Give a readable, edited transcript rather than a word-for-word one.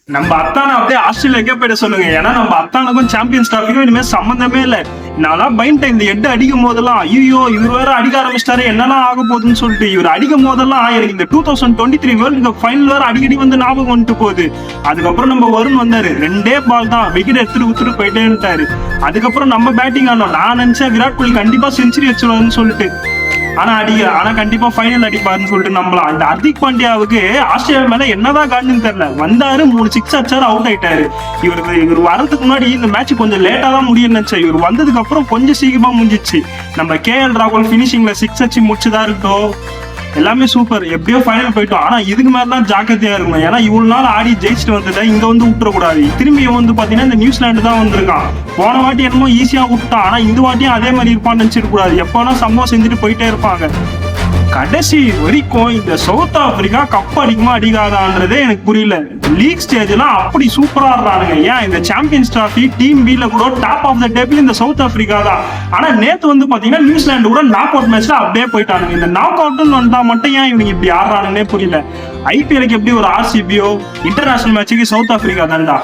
நம்ம அத்தானை அப்படியே ஆஸ்திரேலியாக்கே போயிட சொல்லுங்க. ஏன்னா நம்ம அத்தானுக்கும் சாம்பியன்ஸ் டிராஃபிக்கும் இனிமேல் சம்பந்தமே இல்லை. நான்லாம் பயன்ட்டேன் இந்த ஹெட் அடிக்கும் போதெல்லாம். ஐயோ இவர் வேற அடிக்க ஆரம்பிச்சிட்டாரு, என்னெல்லாம் ஆக போகுதுன்னு சொல்லிட்டு. இவர் அடிக்கும் போதெல்லாம் எனக்கு இந்த 2023 வேர்ல்டு கப் ஃபைனல் வேற அடிக்கடி வந்து ஞாபகம் வந்துட்டு போகுது. அதுக்கப்புறம் நம்ம வருண் வந்தாரு, 2 பால் தான் விக்கெட் எடுத்துட்டு போயிட்டே இருந்தாரு. அதுக்கப்புறம் நம்ம பேட்டிங் ஆனோம். நான் நினைச்சேன் விராட் கோலி கண்டிப்பா செஞ்சுரி வச்சிருவாருன்னு சொல்லிட்டு. ஆனா கண்டிப்பா ஃபைனல் அடிப்பாருன்னு சொல்லிட்டு நம்பலாம். இந்த ஹர்திக் பாண்டியாவுக்கு ஆஸ்திரேலியா மேல என்னதான் காரணம்னு தெரியல. வந்தாரு 3 6 அடிச்சாரு, அவுட் ஆயிட்டாரு. இவர் வரதுக்கு முன்னாடி இந்த மேட்ச் கொஞ்சம் லேட்டா தான் முடியும்னு நினைச்சேன். இவர் வந்ததுக்கு அப்புறம் கொஞ்சம் சீக்கிரமா முடிஞ்சிச்சு. நம்ம KL ராகுல் பினிஷிங்ல 6 அடிச்சு முடிச்சுதான் இருக்கட்டும், எல்லாமே சூப்பர். எப்படியோ ஃபைனல் போயிட்டோம். ஆனா இதுக்கு மேலதான் ஜாக்கிரதையா இருக்கணும். ஏன்னா இவ்வளவு நாள் ஆடி ஜெயிச்சுட்டு வந்ததை இங்க வந்து விட்டுறக்கூடாது. திரும்பி வந்து பாத்தீங்கன்னா இந்த நியூசிலாந்து தான் வந்திருக்கான். போன வாட்டி என்னமோ ஈஸியா விட்டான், ஆனா இந்த வாட்டியும் அதே மாதிரி இருப்பான்னு நினைச்சிட்டு கூடாது. எப்போனா சம்பவம் செஞ்சுட்டு போயிட்டே இருப்பாங்க. கடைசி வரைக்கும் இந்த சவுத் ஆப்பிரிக்கா கப் அடிக்குமா அடிக்காதான்றதே எனக்கு புரியல. லீக் ஸ்டேஜ்லாம் அப்படி சூப்பரா ஆடுறானுங்க. ஏன் இந்த சாம்பியன்ஸ் டிராஃபி டீம் பில கூட டாப் ஆஃப் த டேபிள் இந்த சவுத் ஆப்பிரிக்கா தான். ஆனா நேத்து வந்து பாத்தீங்கன்னா நியூசிலாந்து கூட நாக் அவுட் மேட்ச்ல அப்படியே போயிட்டானுங்க. இந்த நாக் அவுட்னு வந்தா மட்டும் ஏன் இவங்க இப்படி ஆடுறானுன்னே புரியல. IPL எப்படி ஒரு RCBயோ இன்டர்நேஷனல் மேட்சுக்கு சவுத் ஆப்பிரிக்கா தான்டா.